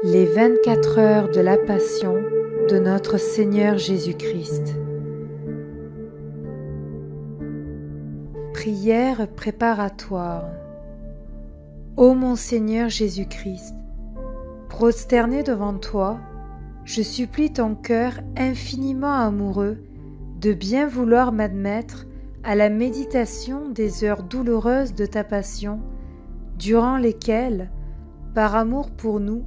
Les 24 heures de la Passion de notre Seigneur Jésus-Christ. Prière préparatoire. Ô mon Seigneur Jésus-Christ, prosterné devant toi, je supplie ton cœur infiniment amoureux de bien vouloir m'admettre à la méditation des heures douloureuses de ta passion, durant lesquelles, par amour pour nous,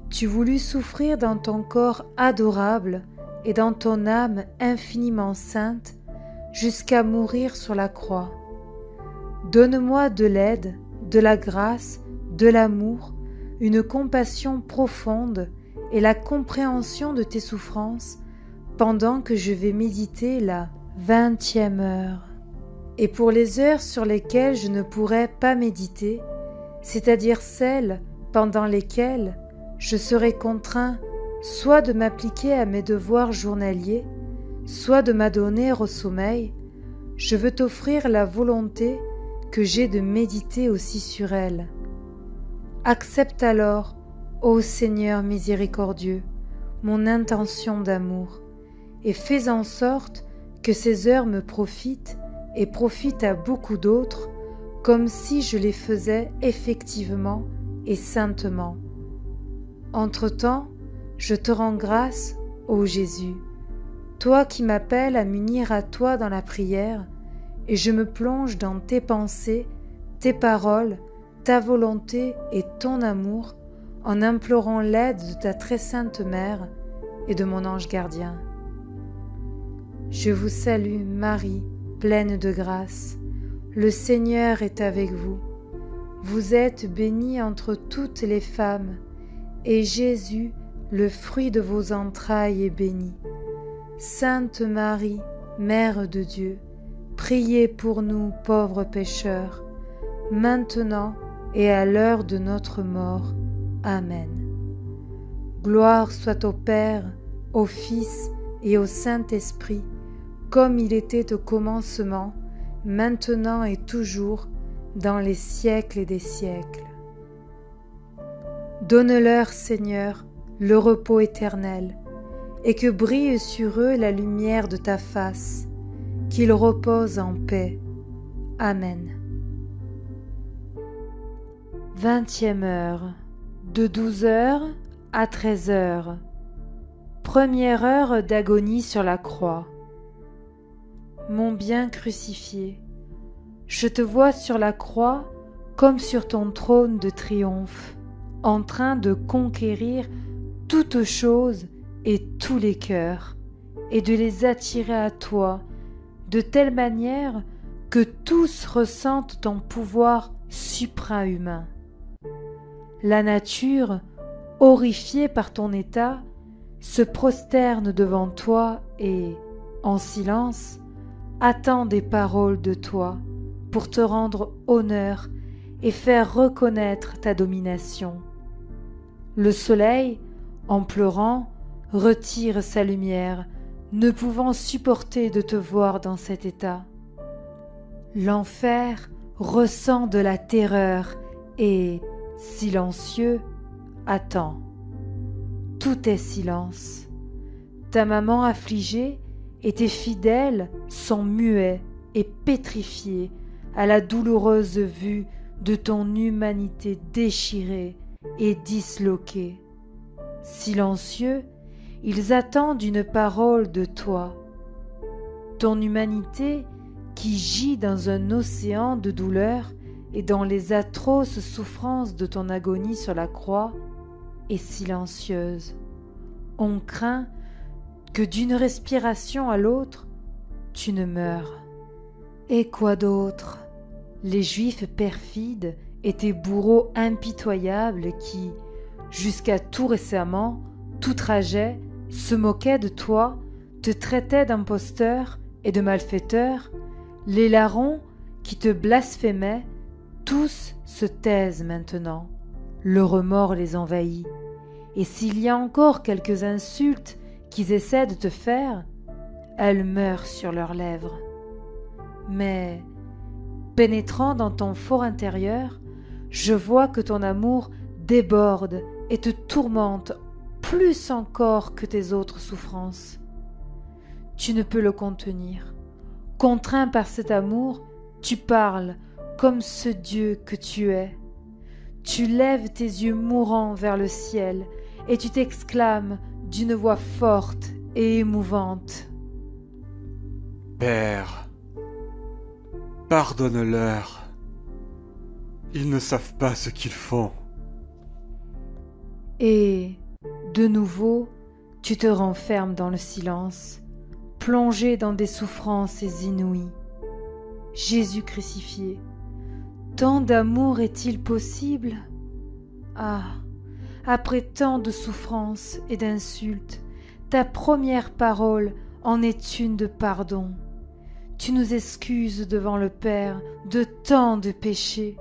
tu voulus souffrir dans ton corps adorable et dans ton âme infiniment sainte jusqu'à mourir sur la croix. Donne-moi de l'aide, de la grâce, de l'amour, une compassion profonde et la compréhension de tes souffrances pendant que je vais méditer la 20e heure. Et pour les heures sur lesquelles je ne pourrai pas méditer, c'est-à-dire celles pendant lesquelles je serai contraint soit de m'appliquer à mes devoirs journaliers, soit de m'adonner au sommeil, je veux t'offrir la volonté que j'ai de méditer aussi sur elles. Accepte alors, ô Seigneur miséricordieux, mon intention d'amour, et fais en sorte que ces heures me profitent et profitent à beaucoup d'autres, comme si je les faisais effectivement et saintement. Entre-temps, je te rends grâce, ô Jésus, toi qui m'appelles à m'unir à toi dans la prière, et je me plonge dans tes pensées, tes paroles, ta volonté et ton amour, en implorant l'aide de ta très sainte Mère et de mon ange gardien. Je vous salue, Marie, pleine de grâce. Le Seigneur est avec vous. Vous êtes bénie entre toutes les femmes, et Jésus, le fruit de vos entrailles, est béni. Sainte Marie, Mère de Dieu, priez pour nous pauvres pécheurs, maintenant et à l'heure de notre mort. Amen. Gloire soit au Père, au Fils et au Saint-Esprit, comme il était au commencement, maintenant et toujours, dans les siècles des siècles. Donne-leur, Seigneur, le repos éternel, et que brille sur eux la lumière de ta face, qu'ils reposent en paix. Amen. 20e heure, de 12 heures à 13 heures. Première heure d'agonie sur la croix. Mon bien crucifié, je te vois sur la croix comme sur ton trône de triomphe, en train de conquérir toutes choses et tous les cœurs, et de les attirer à toi, de telle manière que tous ressentent ton pouvoir suprahumain. La nature, horrifiée par ton état, se prosterne devant toi et, en silence, attend des paroles de toi pour te rendre honneur et faire reconnaître ta domination. Le soleil, en pleurant, retire sa lumière, ne pouvant supporter de te voir dans cet état. L'enfer ressent de la terreur et, silencieux, attend. Tout est silence. Ta maman affligée et tes fidèles sont muets et pétrifiés à la douloureuse vue de ton humanité déchirée et disloquée. Silencieux, ils attendent une parole de toi. Ton humanité, qui gît dans un océan de douleur et dans les atroces souffrances de ton agonie sur la croix, est silencieuse. On craint que d'une respiration à l'autre, tu ne meurs. Et quoi d'autre? Les Juifs perfides et tes bourreaux impitoyables qui, jusqu'à tout récemment, tout trajet, se moquaient de toi, te traitaient d'imposteur et de malfaiteur, les larrons qui te blasphémaient, tous se taisent maintenant. Le remords les envahit. Et s'il y a encore quelques insultes qu'ils essaient de te faire, elles meurent sur leurs lèvres. Mais, pénétrant dans ton fort intérieur, je vois que ton amour déborde et te tourmente plus encore que tes autres souffrances. Tu ne peux le contenir. Contraint par cet amour, tu parles comme ce Dieu que tu es. Tu lèves tes yeux mourants vers le ciel et tu t'exclames d'une voix forte et émouvante. Père, pardonne-leur. Ils ne savent pas ce qu'ils font. Et, de nouveau, tu te renfermes dans le silence, plongé dans des souffrances inouïes. Jésus crucifié, tant d'amour est-il possible? Ah, après tant de souffrances et d'insultes, ta première parole en est une de pardon. Tu nous excuses devant le Père de tant de péchés.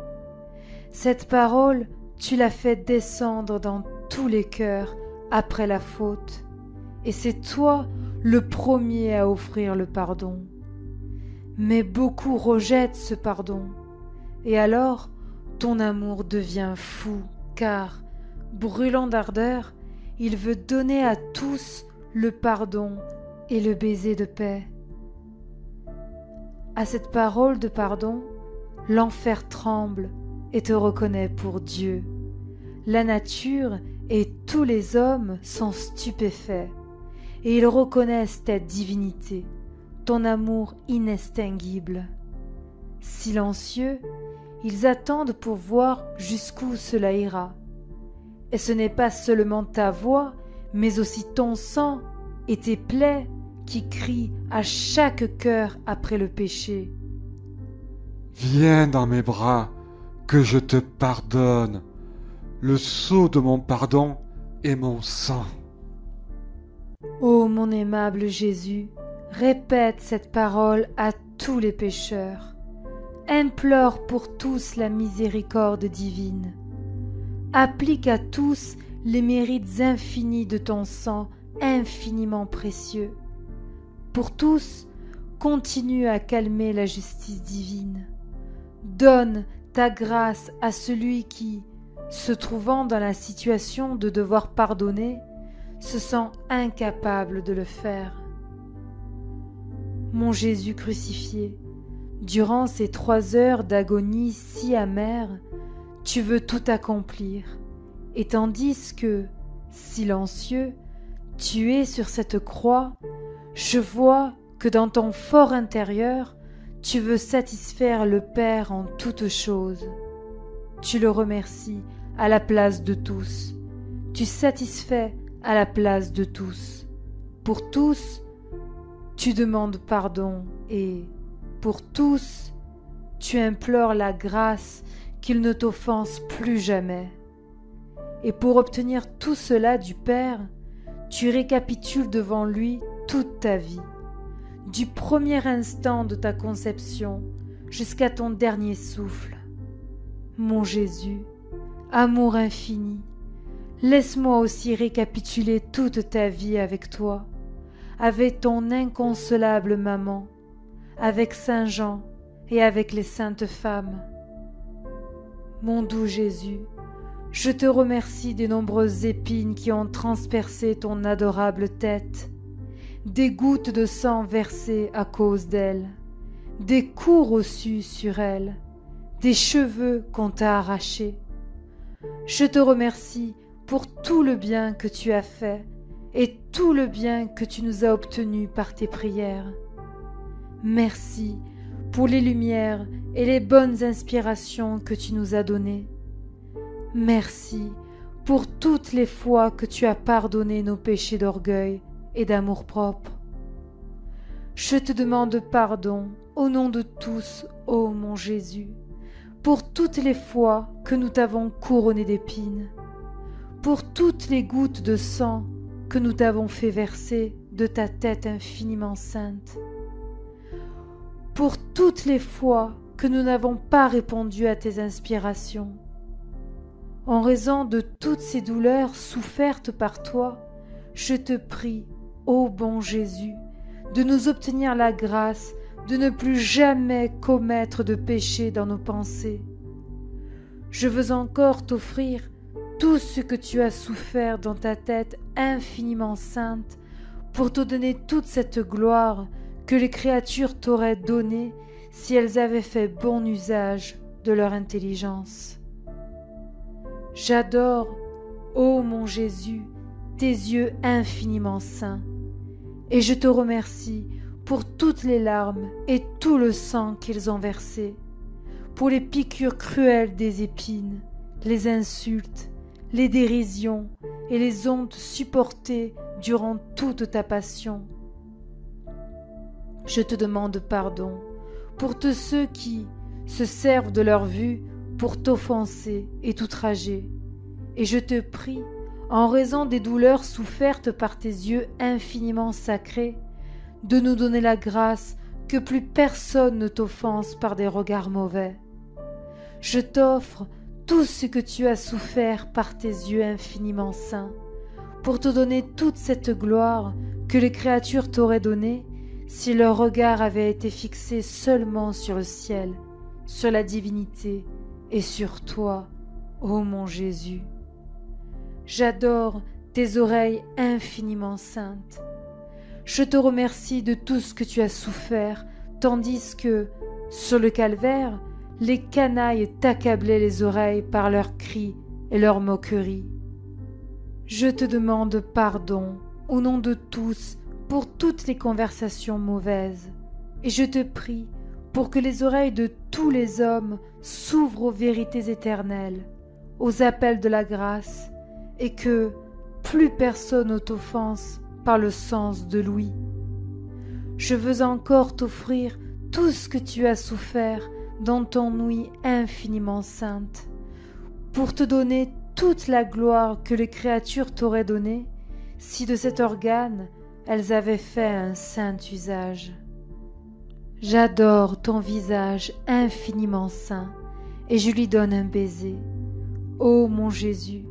Cette parole, tu l'as fait descendre dans tous les cœurs après la faute, et c'est toi le premier à offrir le pardon. Mais beaucoup rejettent ce pardon, et alors ton amour devient fou, car, brûlant d'ardeur, il veut donner à tous le pardon et le baiser de paix. À cette parole de pardon, l'enfer tremble et te reconnaît pour Dieu. La nature et tous les hommes sont stupéfaits, et ils reconnaissent ta divinité, ton amour inextinguible. Silencieux, ils attendent pour voir jusqu'où cela ira. Et ce n'est pas seulement ta voix, mais aussi ton sang et tes plaies qui crient à chaque cœur après le péché. Viens dans mes bras, que je te pardonne. Le sceau de mon pardon est mon sang. Ô mon aimable Jésus, répète cette parole à tous les pécheurs. Implore pour tous la miséricorde divine. Applique à tous les mérites infinis de ton sang infiniment précieux. Pour tous, continue à calmer la justice divine. Donne ta grâce à celui qui, se trouvant dans la situation de devoir pardonner, se sent incapable de le faire. Mon Jésus crucifié, durant ces 3 heures d'agonie si amère, tu veux tout accomplir, et tandis que, silencieux, tu es sur cette croix, je vois que dans ton fort intérieur, tu veux satisfaire le Père en toutes choses. Tu le remercies à la place de tous. Tu satisfais à la place de tous. Pour tous, tu demandes pardon et, pour tous, tu implores la grâce qu'ils ne t'offensent plus jamais. Et pour obtenir tout cela du Père, tu récapitules devant lui toute ta vie, du premier instant de ta conception jusqu'à ton dernier souffle. Mon Jésus, amour infini, laisse-moi aussi récapituler toute ta vie avec toi, avec ton inconsolable maman, avec Saint Jean et avec les saintes femmes. Mon doux Jésus, je te remercie des nombreuses épines qui ont transpercé ton adorable tête, des gouttes de sang versées à cause d'elle, des coups reçus sur elle, des cheveux qu'on t'a arrachés. Je te remercie pour tout le bien que tu as fait et tout le bien que tu nous as obtenu par tes prières. Merci pour les lumières et les bonnes inspirations que tu nous as données. Merci pour toutes les fois que tu as pardonné nos péchés d'orgueil et d'amour-propre. Je te demande pardon au nom de tous, ô mon Jésus, pour toutes les fois que nous t'avons couronné d'épines, pour toutes les gouttes de sang que nous t'avons fait verser de ta tête infiniment sainte, pour toutes les fois que nous n'avons pas répondu à tes inspirations. En raison de toutes ces douleurs souffertes par toi, je te prie, ô bon Jésus, de nous obtenir la grâce de ne plus jamais commettre de péché dans nos pensées. Je veux encore t'offrir tout ce que tu as souffert dans ta tête infiniment sainte pour te donner toute cette gloire que les créatures t'auraient donnée si elles avaient fait bon usage de leur intelligence. J'adore, ô mon Jésus, tes yeux infiniment saints, et je te remercie pour toutes les larmes et tout le sang qu'ils ont versé, pour les piqûres cruelles des épines, les insultes, les dérisions et les hontes supportées durant toute ta passion. Je te demande pardon pour tous ceux qui se servent de leur vue pour t'offenser et t'outrager, et je te prie, en raison des douleurs souffertes par tes yeux infiniment sacrés, de nous donner la grâce que plus personne ne t'offense par des regards mauvais. Je t'offre tout ce que tu as souffert par tes yeux infiniment saints, pour te donner toute cette gloire que les créatures t'auraient donnée si leur regard avait été fixé seulement sur le ciel, sur la divinité et sur toi, ô mon Jésus. J'adore tes oreilles infiniment saintes. Je te remercie de tout ce que tu as souffert, tandis que, sur le calvaire, les canailles t'accablaient les oreilles par leurs cris et leurs moqueries. Je te demande pardon, au nom de tous, pour toutes les conversations mauvaises, et je te prie pour que les oreilles de tous les hommes s'ouvrent aux vérités éternelles, aux appels de la grâce, et que plus personne ne t'offense par le sens de l'ouïe. Je veux encore t'offrir tout ce que tu as souffert dans ton ouïe infiniment sainte, pour te donner toute la gloire que les créatures t'auraient donnée si de cet organe elles avaient fait un saint usage. J'adore ton visage infiniment saint et je lui donne un baiser, ô mon Jésus,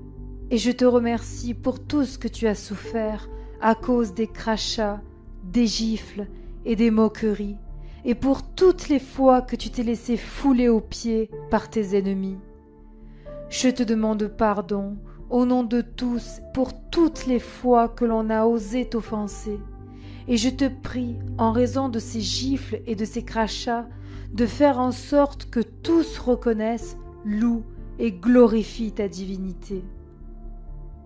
et je te remercie pour tout ce que tu as souffert à cause des crachats, des gifles et des moqueries, et pour toutes les fois que tu t'es laissé fouler aux pieds par tes ennemis. Je te demande pardon au nom de tous pour toutes les fois que l'on a osé t'offenser, et je te prie, en raison de ces gifles et de ces crachats, de faire en sorte que tous reconnaissent, louent et glorifient ta divinité.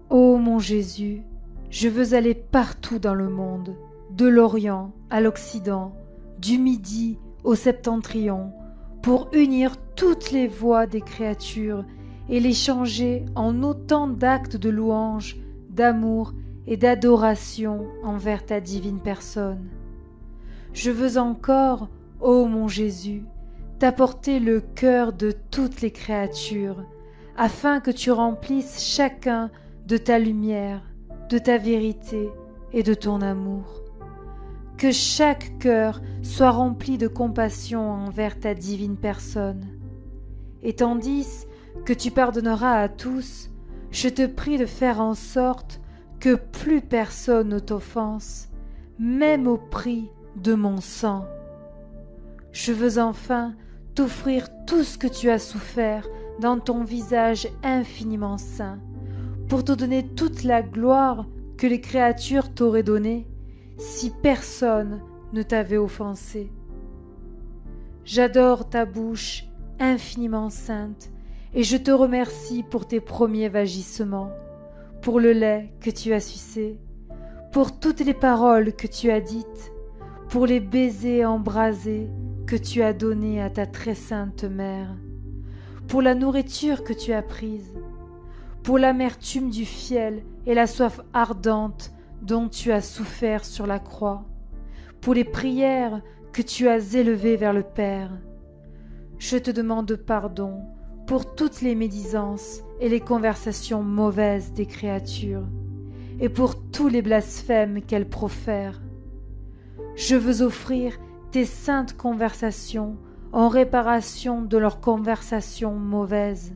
Ô mon Jésus, je veux aller partout dans le monde, de l'Orient à l'Occident, du Midi au Septentrion, pour unir toutes les voix des créatures et les changer en autant d'actes de louange, d'amour et d'adoration envers ta divine personne. Je veux encore, ô mon Jésus, t'apporter le cœur de toutes les créatures, afin que tu remplisses chacun de ta lumière, de ta vérité et de ton amour. Que chaque cœur soit rempli de compassion envers ta divine personne. Et tandis que tu pardonneras à tous, je te prie de faire en sorte que plus personne ne t'offense, même au prix de mon sang. Je veux enfin t'offrir tout ce que tu as souffert dans ton visage infiniment saint, pour te donner toute la gloire que les créatures t'auraient donnée si personne ne t'avait offensé. J'adore ta bouche infiniment sainte, et je te remercie pour tes premiers vagissements, pour le lait que tu as sucé, pour toutes les paroles que tu as dites, pour les baisers embrasés que tu as donnés à ta très sainte mère, pour la nourriture que tu as prise, pour l'amertume du fiel et la soif ardente dont tu as souffert sur la croix, pour les prières que tu as élevées vers le Père. Je te demande pardon pour toutes les médisances et les conversations mauvaises des créatures, et pour tous les blasphèmes qu'elles profèrent. Je veux offrir tes saintes conversations en réparation de leurs conversations mauvaises,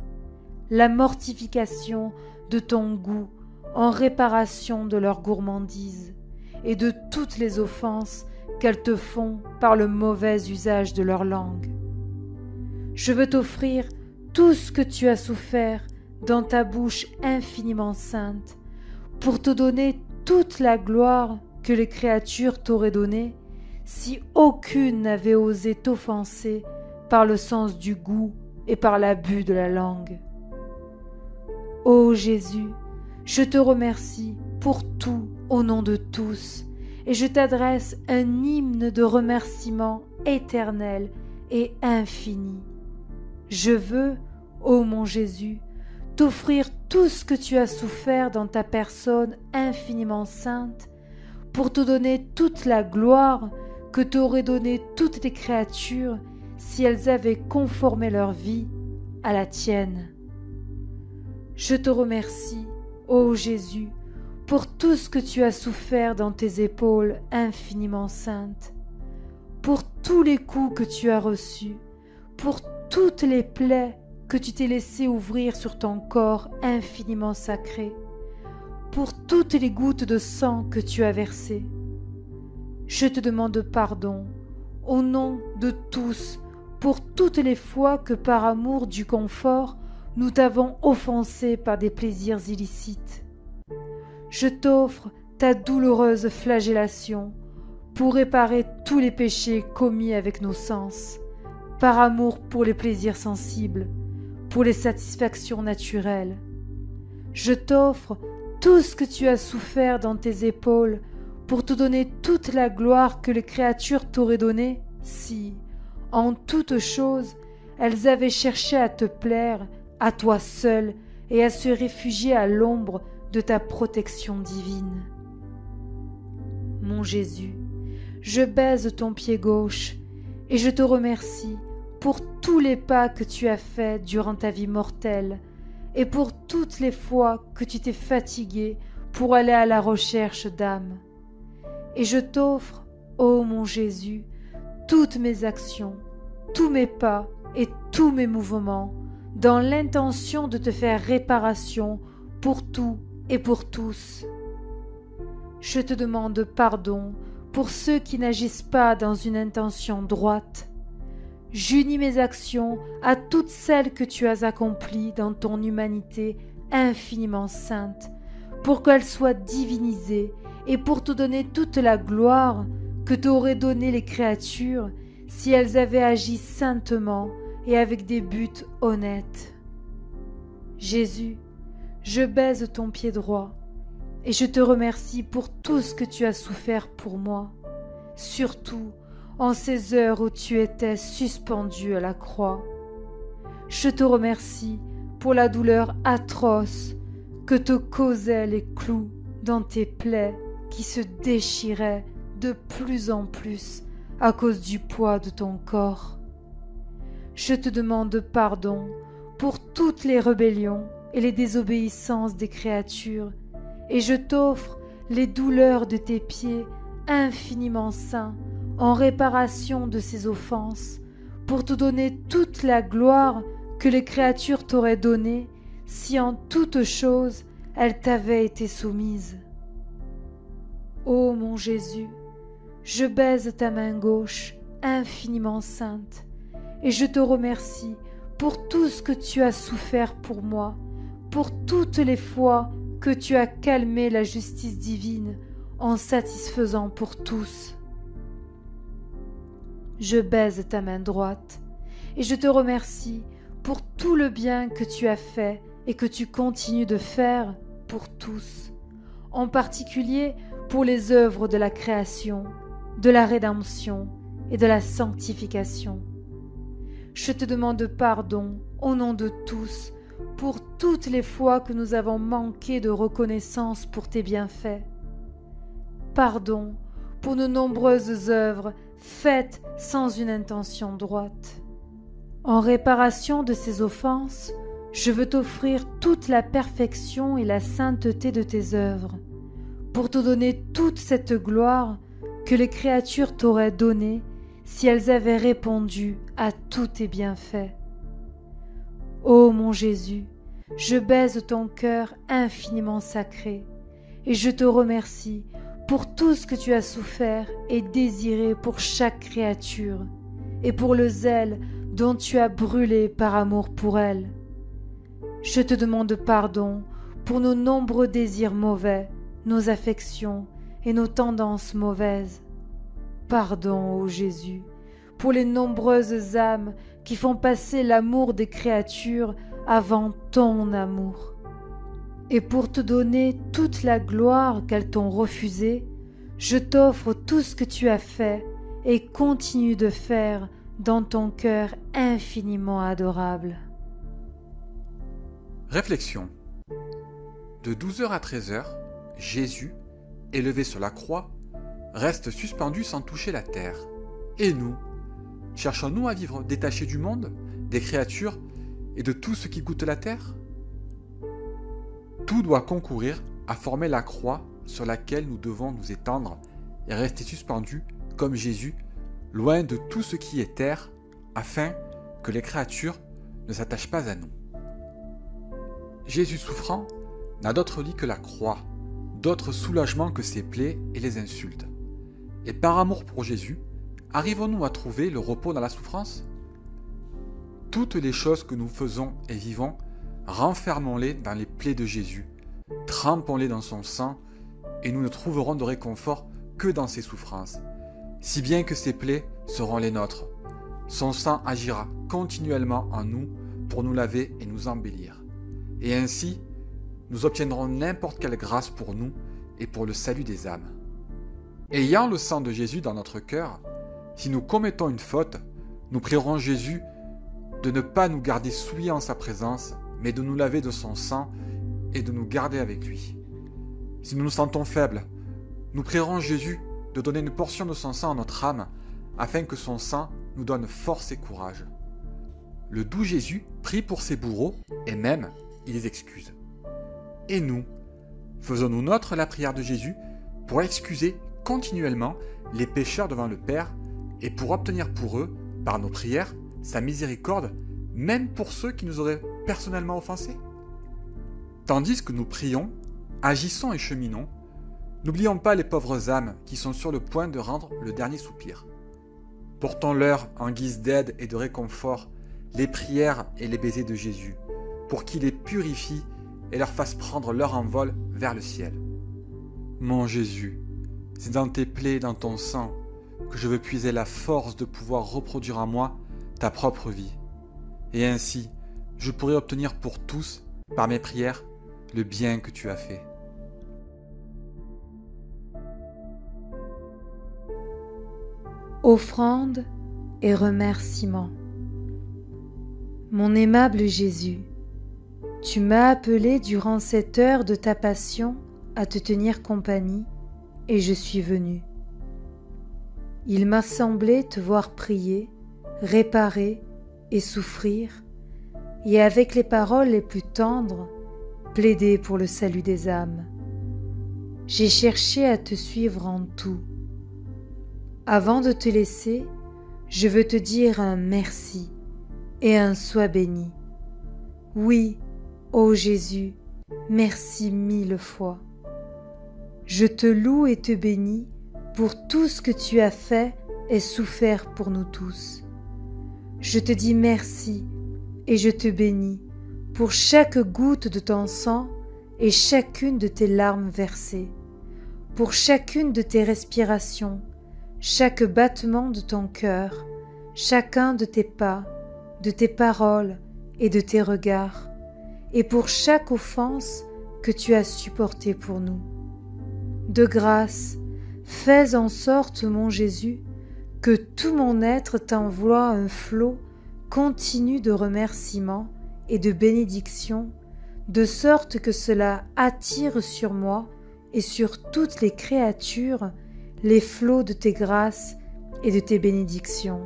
la mortification de ton goût en réparation de leur gourmandise, et de toutes les offenses qu'elles te font par le mauvais usage de leur langue. Je veux t'offrir tout ce que tu as souffert dans ta bouche infiniment sainte, pour te donner toute la gloire que les créatures t'auraient donnée, si aucune n'avait osé t'offenser par le sens du goût et par l'abus de la langue. Ô Jésus, je te remercie pour tout au nom de tous, et je t'adresse un hymne de remerciement éternel et infini. Je veux, ô mon Jésus, t'offrir tout ce que tu as souffert dans ta personne infiniment sainte, pour te donner toute la gloire que t'auraient donné toutes les créatures si elles avaient conformé leur vie à la tienne. Je te remercie, ô Jésus, pour tout ce que tu as souffert dans tes épaules infiniment saintes, pour tous les coups que tu as reçus, pour toutes les plaies que tu t'es laissé ouvrir sur ton corps infiniment sacré, pour toutes les gouttes de sang que tu as versées. Je te demande pardon, au nom de tous, pour toutes les fois que par amour du confort, nous t'avons offensé par des plaisirs illicites. Je t'offre ta douloureuse flagellation pour réparer tous les péchés commis avec nos sens, par amour pour les plaisirs sensibles, pour les satisfactions naturelles. Je t'offre tout ce que tu as souffert dans tes épaules pour te donner toute la gloire que les créatures t'auraient donnée si, en toutes choses, elles avaient cherché à te plaire, à toi seul, et à se réfugier à l'ombre de ta protection divine. Mon Jésus, je baise ton pied gauche et je te remercie pour tous les pas que tu as faits durant ta vie mortelle et pour toutes les fois que tu t'es fatigué pour aller à la recherche d'âmes. Et je t'offre, ô mon Jésus, toutes mes actions, tous mes pas et tous mes mouvements, dans l'intention de te faire réparation pour tout et pour tous. Je te demande pardon pour ceux qui n'agissent pas dans une intention droite. J'unis mes actions à toutes celles que tu as accomplies dans ton humanité infiniment sainte, pour qu'elles soient divinisées et pour te donner toute la gloire que t'auraient donné les créatures si elles avaient agi saintement et avec des buts honnêtes. Jésus, je baise ton pied droit et je te remercie pour tout ce que tu as souffert pour moi, surtout en ces heures où tu étais suspendu à la croix. Je te remercie pour la douleur atroce que te causaient les clous dans tes plaies qui se déchiraient de plus en plus à cause du poids de ton corps. Je te demande pardon pour toutes les rébellions et les désobéissances des créatures, et je t'offre les douleurs de tes pieds infiniment saints en réparation de ces offenses, pour te donner toute la gloire que les créatures t'auraient donnée si en toutes choses elles t'avaient été soumises. Ô mon Jésus, je baise ta main gauche infiniment sainte, et je te remercie pour tout ce que tu as souffert pour moi, pour toutes les fois que tu as calmé la justice divine en satisfaisant pour tous. Je baise ta main droite et je te remercie pour tout le bien que tu as fait et que tu continues de faire pour tous, en particulier pour les œuvres de la création, de la rédemption et de la sanctification. Je te demande pardon au nom de tous pour toutes les fois que nous avons manqué de reconnaissance pour tes bienfaits. Pardon pour nos nombreuses œuvres faites sans une intention droite. En réparation de ces offenses, je veux t'offrir toute la perfection et la sainteté de tes œuvres, pour te donner toute cette gloire que les créatures t'auraient donnée si elles avaient répondu à tous tes bienfaits. Ô mon Jésus, je baise ton cœur infiniment sacré, et je te remercie pour tout ce que tu as souffert et désiré pour chaque créature, et pour le zèle dont tu as brûlé par amour pour elle. Je te demande pardon pour nos nombreux désirs mauvais, nos affections et nos tendances mauvaises. Pardon, ô Jésus, pour les nombreuses âmes qui font passer l'amour des créatures avant ton amour. Et pour te donner toute la gloire qu'elles t'ont refusée, je t'offre tout ce que tu as fait et continues de faire dans ton cœur infiniment adorable. Réflexion. De 12h à 13h, Jésus, élevé sur la croix, reste suspendu sans toucher la terre. Et nous, cherchons-nous à vivre détachés du monde, des créatures et de tout ce qui goûte la terre? Tout doit concourir à former la croix sur laquelle nous devons nous étendre et rester suspendus, comme Jésus, loin de tout ce qui est terre, afin que les créatures ne s'attachent pas à nous. Jésus souffrant n'a d'autre lit que la croix, d'autre soulagement que ses plaies et les insultes. Et par amour pour Jésus, arrivons-nous à trouver le repos dans la souffrance? Toutes les choses que nous faisons et vivons, renfermons-les dans les plaies de Jésus, trempons-les dans son sang, et nous ne trouverons de réconfort que dans ses souffrances, si bien que ses plaies seront les nôtres. Son sang agira continuellement en nous pour nous laver et nous embellir. Et ainsi, nous obtiendrons n'importe quelle grâce pour nous et pour le salut des âmes. Ayant le sang de Jésus dans notre cœur, si nous commettons une faute, nous prierons Jésus de ne pas nous garder souillés en sa présence, mais de nous laver de son sang et de nous garder avec lui. Si nous nous sentons faibles, nous prierons Jésus de donner une portion de son sang à notre âme, afin que son sang nous donne force et courage. Le doux Jésus prie pour ses bourreaux et même il les excuse. Et nous, faisons-nous nôtre la prière de Jésus pour excuser continuellement les pécheurs devant le Père et pour obtenir pour eux, par nos prières, sa miséricorde, même pour ceux qui nous auraient personnellement offensés? Tandis que nous prions, agissons et cheminons, n'oublions pas les pauvres âmes qui sont sur le point de rendre le dernier soupir. Portons-leur en guise d'aide et de réconfort les prières et les baisers de Jésus, pour qu'il les purifie et leur fasse prendre leur envol vers le ciel. Mon Jésus, c'est dans tes plaies et dans ton sang que je veux puiser la force de pouvoir reproduire en moi ta propre vie. Et ainsi, je pourrai obtenir pour tous, par mes prières, le bien que tu as fait. Offrande et remerciement. Mon aimable Jésus, tu m'as appelé durant cette heure de ta passion à te tenir compagnie, et je suis venu. Il m'a semblé te voir prier, réparer et souffrir, et avec les paroles les plus tendres, plaider pour le salut des âmes. J'ai cherché à te suivre en tout. Avant de te laisser, je veux te dire un merci et un sois béni. Oui, ô Jésus, merci 1000 fois. Je te loue et te bénis pour tout ce que tu as fait et souffert pour nous tous. Je te dis merci et je te bénis pour chaque goutte de ton sang et chacune de tes larmes versées, pour chacune de tes respirations, chaque battement de ton cœur, chacun de tes pas, de tes paroles et de tes regards, et pour chaque offense que tu as supportée pour nous. De grâce, fais en sorte, mon Jésus, que tout mon être t'envoie un flot continu de remerciements et de bénédictions, de sorte que cela attire sur moi et sur toutes les créatures les flots de tes grâces et de tes bénédictions.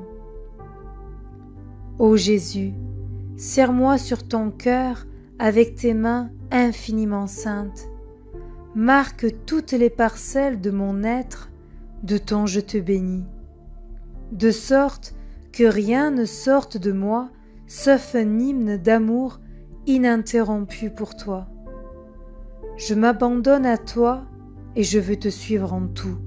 Ô Jésus, serre-moi sur ton cœur avec tes mains infiniment saintes. Marque toutes les parcelles de mon être de ton je te bénis, de sorte que rien ne sorte de moi sauf un hymne d'amour ininterrompu pour toi. Je m'abandonne à toi et je veux te suivre en tout.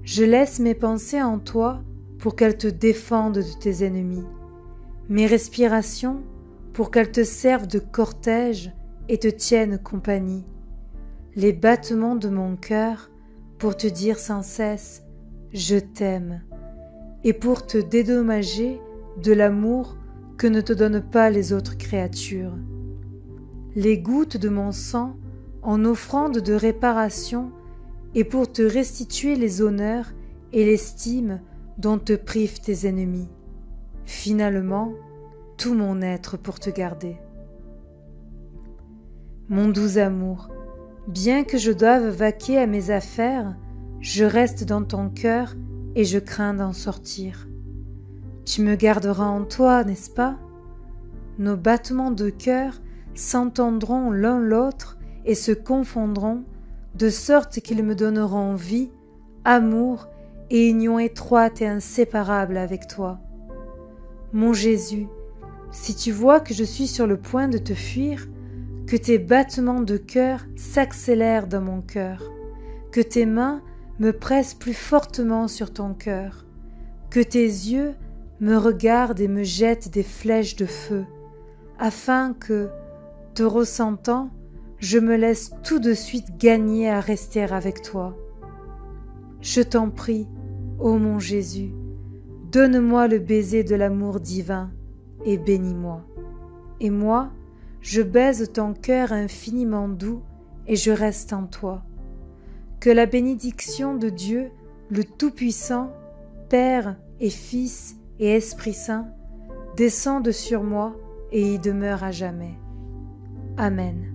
Je laisse mes pensées en toi pour qu'elles te défendent de tes ennemis, mes respirations pour qu'elles te servent de cortège et te tiennent compagnie. Les battements de mon cœur pour te dire sans cesse « Je t'aime » et pour te dédommager de l'amour que ne te donnent pas les autres créatures. Les gouttes de mon sang en offrande de réparation et pour te restituer les honneurs et l'estime dont te privent tes ennemis. Finalement, tout mon être pour te garder. Mon doux amour, bien que je doive vaquer à mes affaires, je reste dans ton cœur et je crains d'en sortir. Tu me garderas en toi, n'est-ce pas? Nos battements de cœur s'entendront l'un l'autre et se confondront, de sorte qu'ils me donneront vie, amour et union étroite et inséparable avec toi. Mon Jésus, si tu vois que je suis sur le point de te fuir, que tes battements de cœur s'accélèrent dans mon cœur, que tes mains me pressent plus fortement sur ton cœur, que tes yeux me regardent et me jettent des flèches de feu, afin que, te ressentant, je me laisse tout de suite gagner à rester avec toi. Je t'en prie, ô mon Jésus, donne-moi le baiser de l'amour divin et bénis-moi. Et moi, je baise ton cœur infiniment doux et je reste en toi. Que la bénédiction de Dieu, le Tout-Puissant, Père et Fils et Esprit Saint, descende sur moi et y demeure à jamais. Amen.